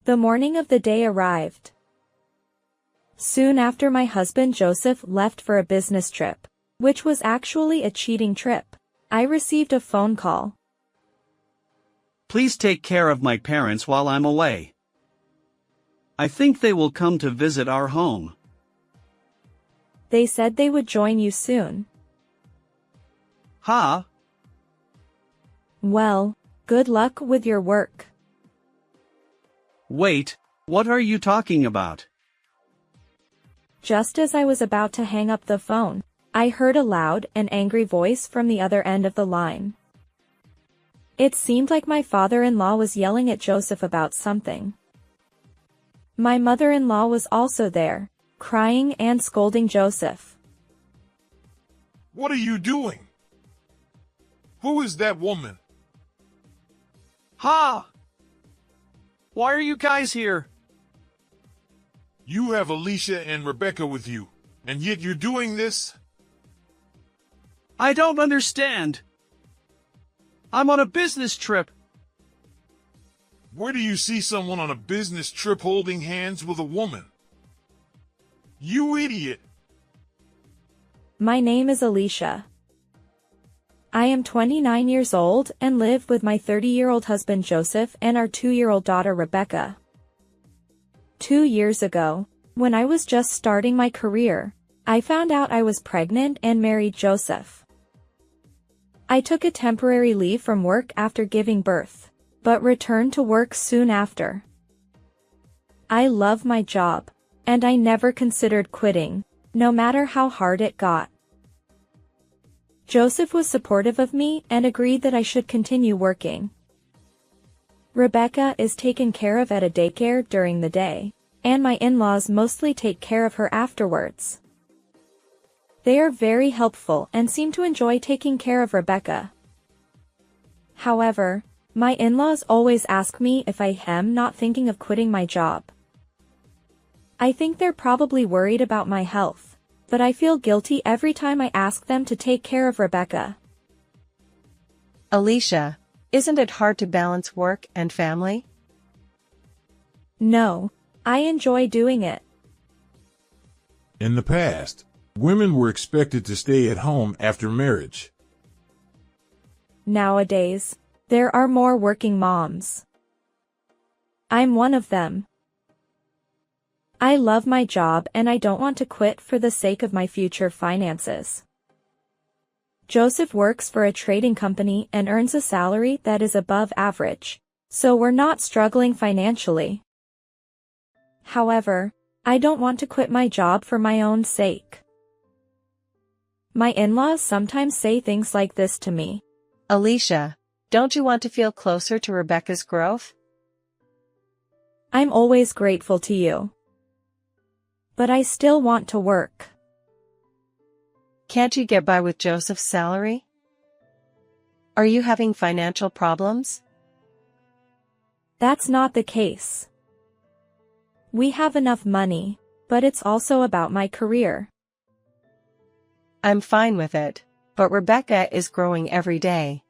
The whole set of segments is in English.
The morning of the day arrived. Soon after my husband Joseph left for a business trip, which was actually a cheating trip, I received a phone call. Please take care of my parents while I'm away. I think they will come to visit our home. They said they would join you soon. Huh? Well, good luck with your work. Wait, what are you talking about? Just as I was about to hang up the phone, I heard a loud and angry voice from the other end of the line. It seemed like my father-in-law was yelling at Joseph about something. My mother-in-law was also there, crying and scolding Joseph. What are you doing? Who is that woman? Ha! Why are you guys here? You have Alicia and Rebecca with you, and yet you're doing this? I don't understand. I'm on a business trip. Where do you see someone on a business trip holding hands with a woman? You idiot! My name is Alicia. I am 29 years old and live with my 30-year-old husband Joseph and our 2-year-old daughter Rebecca. 2 years ago, when I was just starting my career, I found out I was pregnant and married Joseph. I took a temporary leave from work after giving birth, but returned to work soon after. I love my job, and I never considered quitting, no matter how hard it got. Joseph was supportive of me and agreed that I should continue working. Rebecca is taken care of at a daycare during the day, and my in-laws mostly take care of her afterwards. They are very helpful and seem to enjoy taking care of Rebecca. However, my in-laws always ask me if I am not thinking of quitting my job. I think they're probably worried about my health, but I feel guilty every time I ask them to take care of Rebecca. Alicia, isn't it hard to balance work and family? No, I enjoy doing it. In the past, women were expected to stay at home after marriage. Nowadays, there are more working moms. I'm one of them. I love my job and I don't want to quit for the sake of my future finances. Joseph works for a trading company and earns a salary that is above average, so we're not struggling financially. However, I don't want to quit my job for my own sake. My in-laws sometimes say things like this to me. Alicia, don't you want to feel closer to Rebecca's growth? I'm always grateful to you. But I still want to work. Can't you get by with Joseph's salary? Are you having financial problems? That's not the case. We have enough money, but it's also about my career. I'm fine with it, but Rebecca is growing every day.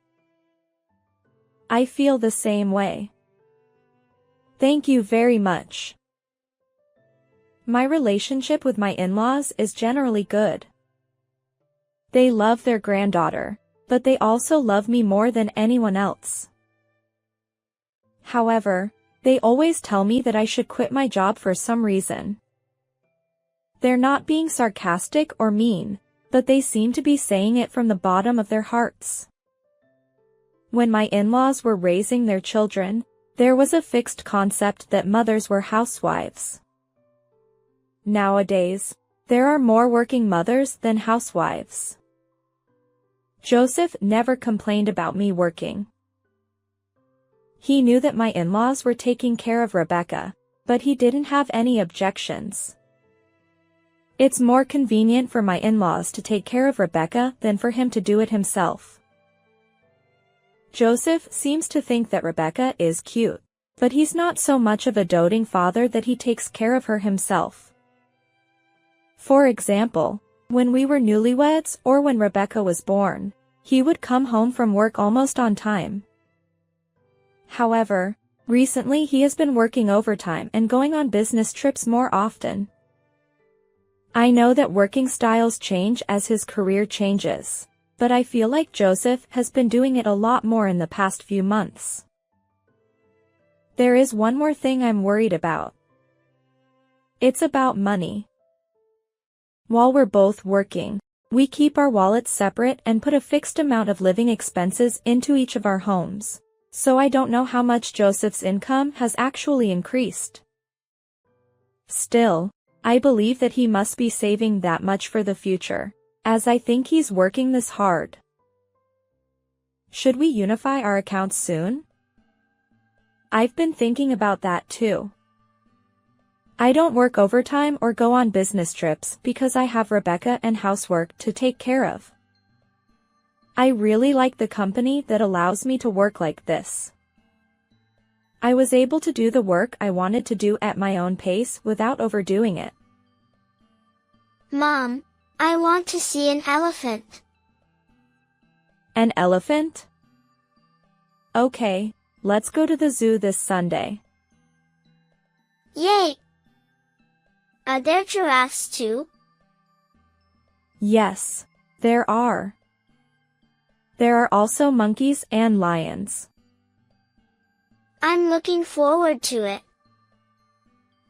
I feel the same way. Thank you very much. My relationship with my in-laws is generally good. They love their granddaughter, but they also love me more than anyone else. However, they always tell me that I should quit my job for some reason. They're not being sarcastic or mean, but they seem to be saying it from the bottom of their hearts. When my in-laws were raising their children, there was a fixed concept that mothers were housewives. Nowadays, there are more working mothers than housewives. Joseph never complained about me working. He knew that my in-laws were taking care of Rebecca, but he didn't have any objections. It's more convenient for my in-laws to take care of Rebecca than for him to do it himself. Joseph seems to think that Rebecca is cute, but he's not so much of a doting father that he takes care of her himself. For example, when we were newlyweds or when Rebecca was born, he would come home from work almost on time. However, Recently he has been working overtime and going on business trips more often. I know that working styles change as his career changes, but I feel like Joseph has been doing it a lot more in the past few months. There is one more thing I'm worried about. It's about money. While we're both working, we keep our wallets separate and put a fixed amount of living expenses into each of our homes. So I don't know how much Joseph's income has actually increased. Still, I believe that he must be saving that much for the future, as I think he's working this hard. Should we unify our accounts soon? I've been thinking about that too. I don't work overtime or go on business trips because I have Rebecca and housework to take care of. I really like the company that allows me to work like this. I was able to do the work I wanted to do at my own pace without overdoing it. Mom, I want to see an elephant. An elephant? Okay, let's go to the zoo this Sunday. Yay! Are there giraffes too? Yes, there are. There are also monkeys and lions. I'm looking forward to it.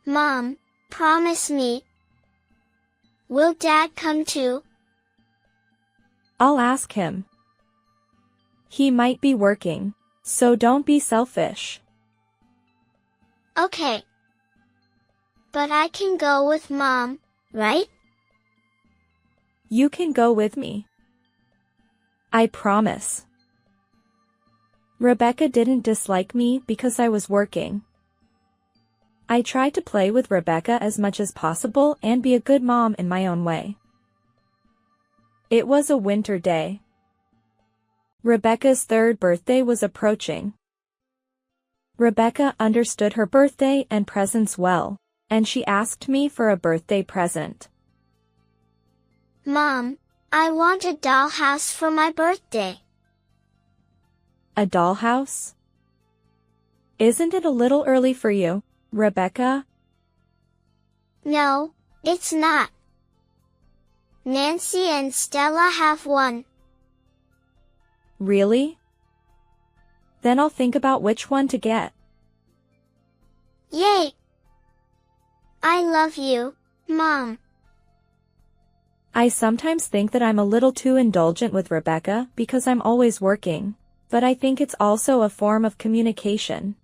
Mom, promise me. Will Dad come too? I'll ask him. He might be working, so don't be selfish. Okay. But I can go with Mom, right? You can go with me. I promise. Rebecca didn't dislike me because I was working. I tried to play with Rebecca as much as possible and be a good mom in my own way. It was a winter day. Rebecca's third birthday was approaching. Rebecca understood her birthday and presents well, and she asked me for a birthday present. Mom, I want a dollhouse for my birthday. A dollhouse? Isn't it a little early for you, Rebecca? No, it's not. Nancy and Stella have one. Really? Then I'll think about which one to get. Yay! I love you, Mom. I sometimes think that I'm a little too indulgent with Rebecca because I'm always working, but I think it's also a form of communication.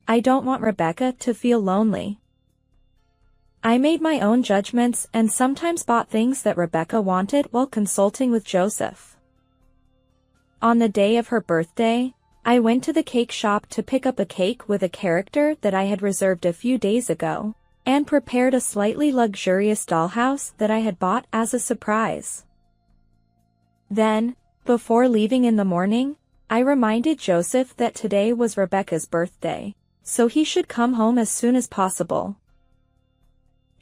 I don't want Rebecca to feel lonely. I made my own judgments and sometimes bought things that Rebecca wanted while consulting with Joseph. On the day of her birthday, I went to the cake shop to pick up a cake with a character that I had reserved a few days ago, and prepared a slightly luxurious dollhouse that I had bought as a surprise. Then, before leaving in the morning, I reminded Joseph that today was Rebecca's birthday, so he should come home as soon as possible.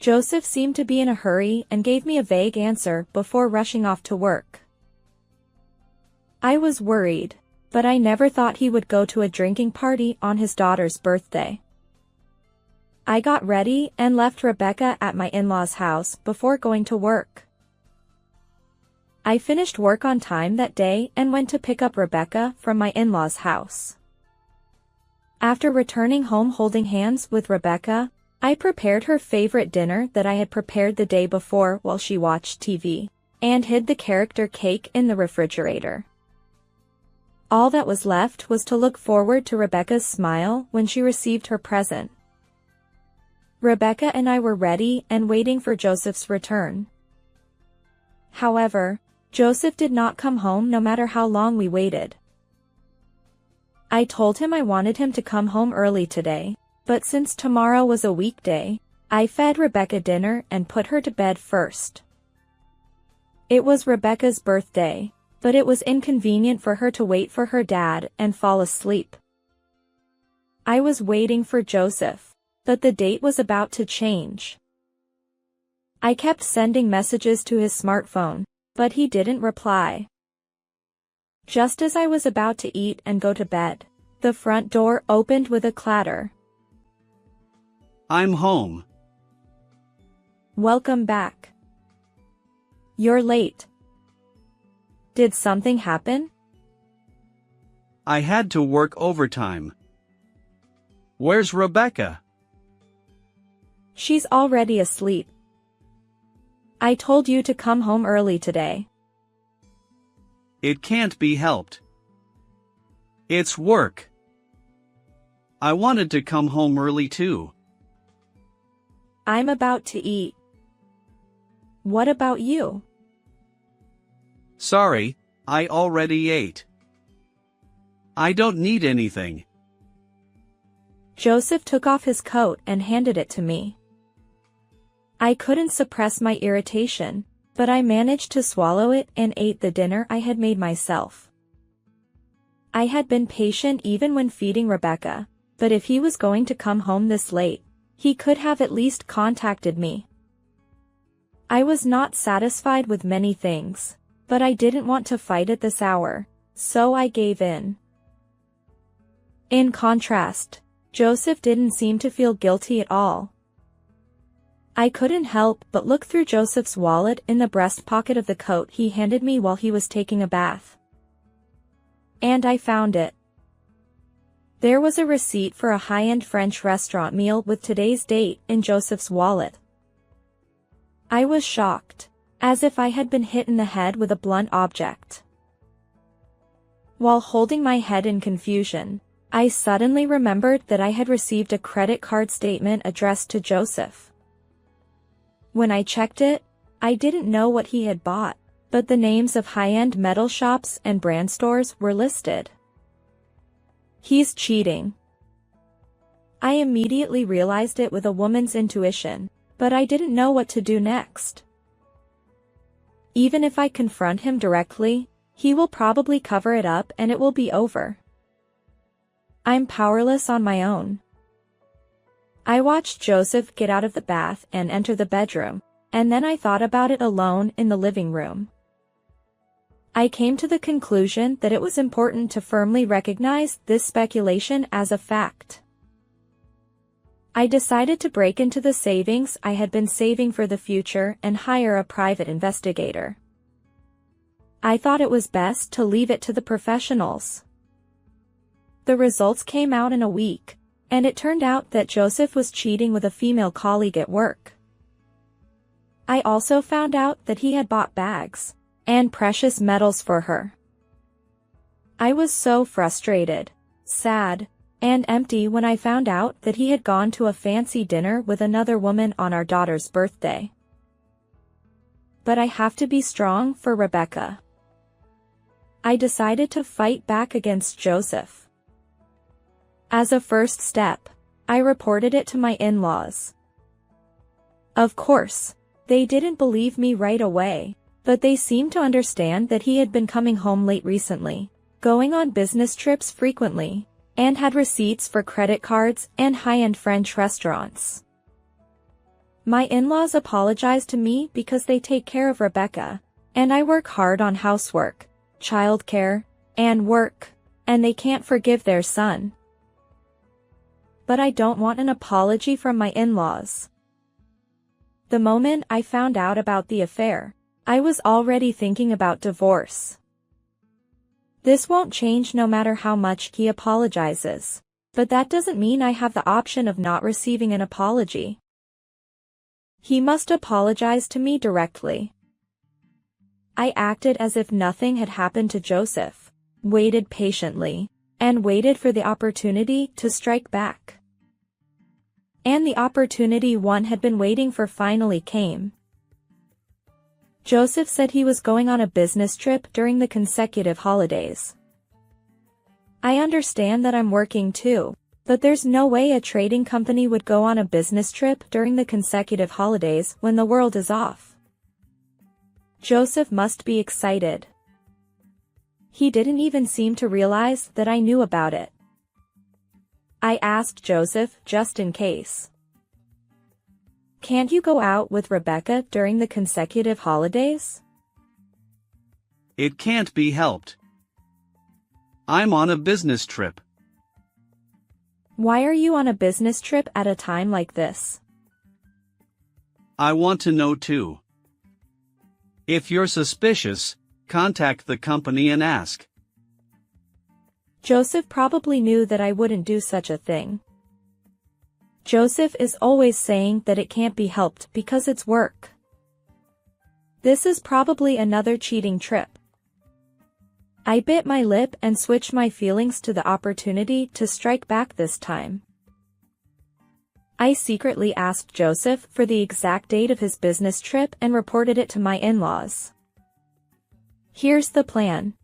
Joseph seemed to be in a hurry and gave me a vague answer before rushing off to work. I was worried, but I never thought he would go to a drinking party on his daughter's birthday. I got ready and left Rebecca at my in-laws' house before going to work. I finished work on time that day and went to pick up Rebecca from my in-laws' house. After returning home holding hands with Rebecca, I prepared her favorite dinner that I had prepared the day before while she watched TV, and hid the character cake in the refrigerator. All that was left was to look forward to Rebecca's smile when she received her present. Rebecca and I were ready and waiting for Joseph's return. However, Joseph did not come home no matter how long we waited. I told him I wanted him to come home early today, but since tomorrow was a weekday, I fed Rebecca dinner and put her to bed first. It was Rebecca's birthday, but it was inconvenient for her to wait for her dad and fall asleep. I was waiting for Joseph, but the date was about to change. I kept sending messages to his smartphone, but he didn't reply. Just as I was about to eat and go to bed, The front door opened with a clatter. I'm home. Welcome back. You're late. Did something happen? I had to work overtime. Where's Rebecca? She's already asleep. I told you to come home early today. It can't be helped. It's work. I wanted to come home early too. I'm about to eat. What about you? Sorry, I already ate. I don't need anything. Joseph took off his coat and handed it to me. I couldn't suppress my irritation, but I managed to swallow it and ate the dinner I had made myself. I had been patient even when feeding Rebecca, but if he was going to come home this late, he could have at least contacted me. I was not satisfied with many things, but I didn't want to fight at this hour, so I gave in. In contrast, Joseph didn't seem to feel guilty at all. I couldn't help but look through Joseph's wallet in the breast pocket of the coat he handed me while he was taking a bath. And I found it. There was a receipt for a high-end French restaurant meal with today's date in Joseph's wallet. I was shocked, as if I had been hit in the head with a blunt object. While holding my head in confusion, I suddenly remembered that I had received a credit card statement addressed to Joseph. When I checked it, I didn't know what he had bought, but the names of high-end metal shops and brand stores were listed. He's cheating. I immediately realized it with a woman's intuition, but I didn't know what to do next. Even if I confront him directly, he will probably cover it up and it will be over. I'm powerless on my own. I watched Joseph get out of the bath and enter the bedroom, and then I thought about it alone in the living room. I came to the conclusion that it was important to firmly recognize this speculation as a fact. I decided to break into the savings I had been saving for the future and hire a private investigator. I thought it was best to leave it to the professionals. The results came out in a week, and it turned out that Joseph was cheating with a female colleague at work. I also found out that he had bought bags and precious metals for her. I was so frustrated, sad, and empty when I found out that he had gone to a fancy dinner with another woman on our daughter's birthday. But I have to be strong for Rebecca. I decided to fight back against Joseph. As a first step, I reported it to my in-laws. Of course, they didn't believe me right away, but they seemed to understand that he had been coming home late recently, going on business trips frequently, and had receipts for credit cards and high-end French restaurants. My in-laws apologized to me because they take care of Rebecca, and I work hard on housework, childcare, and work, and they can't forgive their son. But I don't want an apology from my in-laws. The moment I found out about the affair, I was already thinking about divorce. This won't change no matter how much he apologizes, but that doesn't mean I have the option of not receiving an apology. He must apologize to me directly. I acted as if nothing had happened to Joseph, waited patiently, and waited for the opportunity to strike back. And the opportunity one had been waiting for finally came. Joseph said he was going on a business trip during the consecutive holidays. I understand that I'm working too, but there's no way a trading company would go on a business trip during the consecutive holidays when the world is off. Joseph must be excited. He didn't even seem to realize that I knew about it. I asked Joseph just in case. Can't you go out with Rebecca during the consecutive holidays? It can't be helped. I'm on a business trip. Why are you on a business trip at a time like this? I want to know too. If you're suspicious, contact the company and ask. Joseph probably knew that I wouldn't do such a thing. Joseph is always saying that it can't be helped because it's work. This is probably another cheating trip. I bit my lip and switched my feelings to the opportunity to strike back this time. I secretly asked Joseph for the exact date of his business trip and reported it to my in-laws. Here's the plan.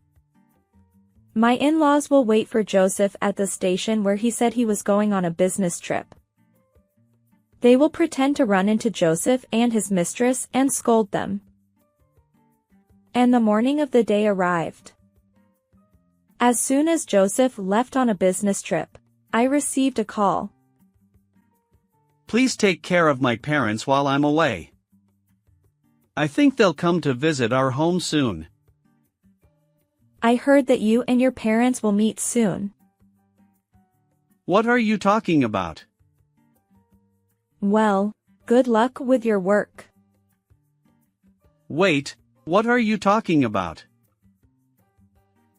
My in-laws will wait for Joseph at the station where he said he was going on a business trip. They will pretend to run into Joseph and his mistress and scold them. And the morning of the day arrived. As soon as Joseph left on a business trip, I received a call. Please take care of my parents while I'm away. I think they'll come to visit our home soon. I heard that you and your parents will meet soon. What are you talking about? Well, good luck with your work. Wait, what are you talking about?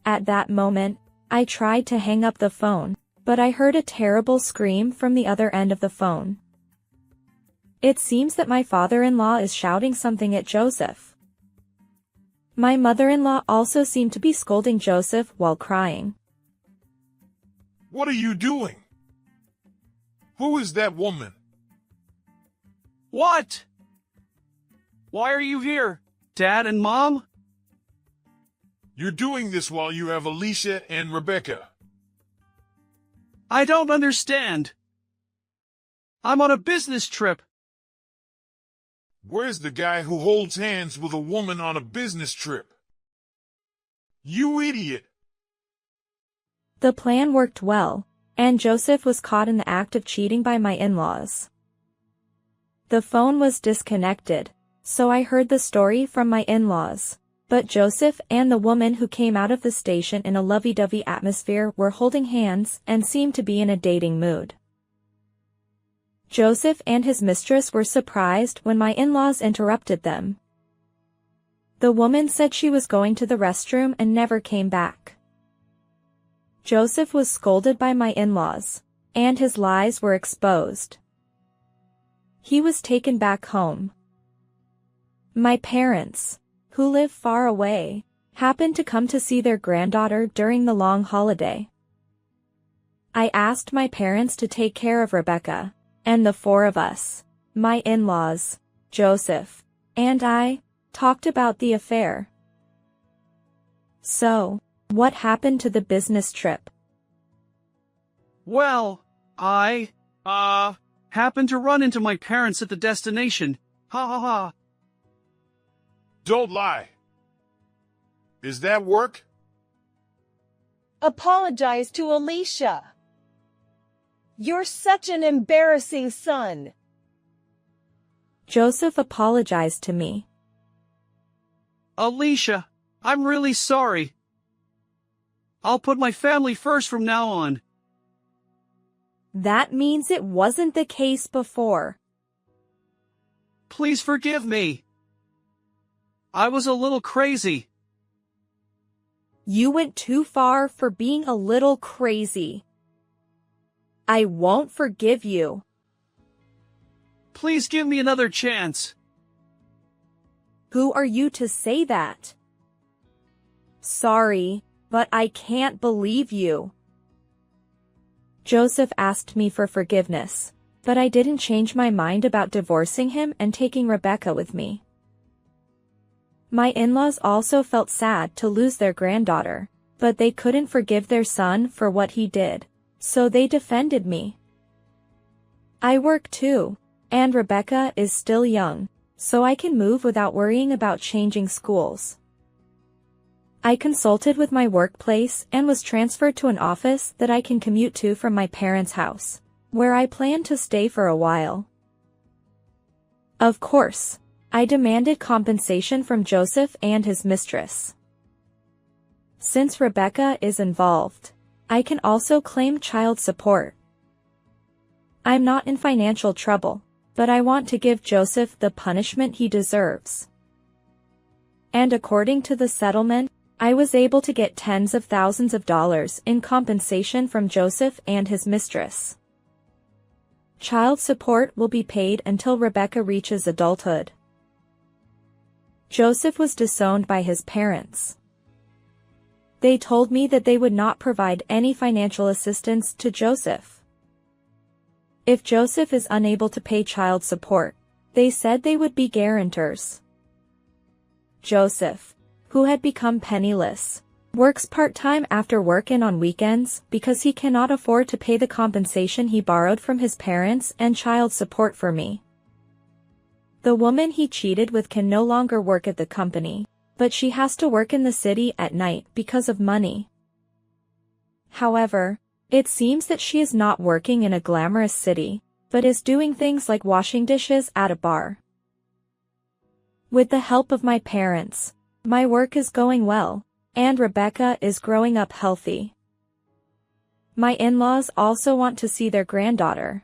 At that moment, I tried to hang up the phone, but I heard a terrible scream from the other end of the phone. It seems that my father-in-law is shouting something at Joseph. My mother-in-law also seemed to be scolding Joseph while crying. What are you doing? Who is that woman? What? Why are you here, Dad and Mom? You're doing this while you have Alicia and Rebecca. I don't understand. I'm on a business trip. Where's the guy who holds hands with a woman on a business trip? You idiot! The plan worked well, and Joseph was caught in the act of cheating by my in-laws. The phone was disconnected, so I heard the story from my in-laws. But Joseph and the woman who came out of the station in a lovey-dovey atmosphere were holding hands and seemed to be in a dating mood. Joseph and his mistress were surprised when my in-laws interrupted them. The woman said she was going to the restroom and never came back. Joseph was scolded by my in-laws, and his lies were exposed. He was taken back home. My parents, who live far away, happened to come to see their granddaughter during the long holiday. I asked my parents to take care of Rebecca, and the four of us, my in-laws, Joseph, and I, talked about the affair. So, what happened to the business trip? Well, I happened to run into my parents at the destination. Ha ha ha. Don't lie. Is that work? Apologize to Alicia. You're such an embarrassing son. Joseph apologized to me. Alicia, I'm really sorry. I'll put my family first from now on. That means it wasn't the case before. Please forgive me. I was a little crazy. You went too far for being a little crazy. I won't forgive you. Please give me another chance. Who are you to say that? Sorry, but I can't believe you. Joseph asked me for forgiveness, but I didn't change my mind about divorcing him and taking Rebecca with me. My in-laws also felt sad to lose their granddaughter, but they couldn't forgive their son for what he did, so they defended me. I work too, and Rebecca is still young, so I can move without worrying about changing schools. I consulted with my workplace and was transferred to an office that I can commute to from my parents' house, where I plan to stay for a while. Of course, I demanded compensation from Joseph and his mistress. Since Rebecca is involved, I can also claim child support. I'm not in financial trouble, but I want to give Joseph the punishment he deserves. And according to the settlement, I was able to get tens of thousands of dollars in compensation from Joseph and his mistress. Child support will be paid until Rebecca reaches adulthood. Joseph was disowned by his parents. They told me that they would not provide any financial assistance to Joseph. If Joseph is unable to pay child support, they said they would be guarantors. Joseph, who had become penniless, works part-time after work and on weekends because he cannot afford to pay the compensation he borrowed from his parents and child support for me. The woman he cheated with can no longer work at the company, but she has to work in the city at night because of money. However, it seems that she is not working in a glamorous city, but is doing things like washing dishes at a bar. With the help of my parents, my work is going well, and Rebecca is growing up healthy. My in-laws also want to see their granddaughter.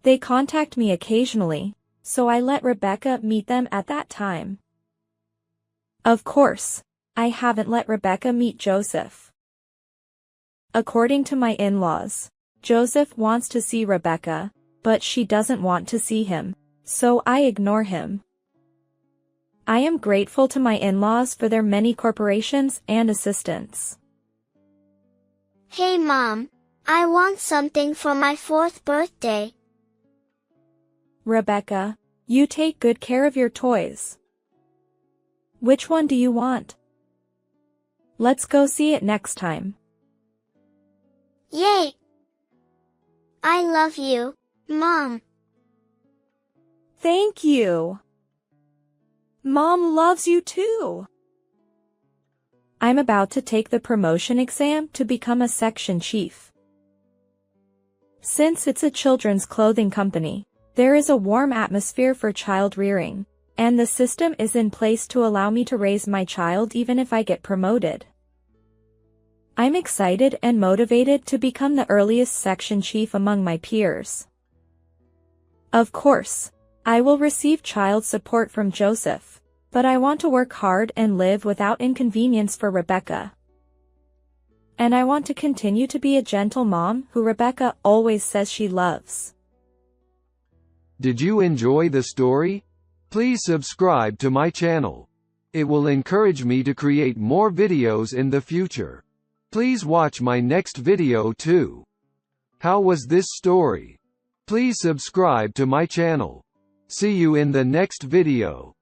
They contact me occasionally, so I let Rebecca meet them at that time. Of course, I haven't let Rebecca meet Joseph. According to my in-laws, Joseph wants to see Rebecca, but she doesn't want to see him, so I ignore him. I am grateful to my in-laws for their many corporations and assistance. Hey Mom, I want something for my 4th birthday. Rebecca, you take good care of your toys. Which one do you want? Let's go see it next time. Yay! I love you, Mom. Thank you. Mom loves you too. I'm about to take the promotion exam to become a section chief. Since it's a children's clothing company, there is a warm atmosphere for child rearing, and the system is in place to allow me to raise my child even if I get promoted. I'm excited and motivated to become the earliest section chief among my peers. Of course, I will receive child support from Joseph, but I want to work hard and live without inconvenience for Rebecca. And I want to continue to be a gentle mom who Rebecca always says she loves. Did you enjoy the story? Please subscribe to my channel. It will encourage me to create more videos in the future. Please watch my next video too. How was this story? Please subscribe to my channel. See you in the next video.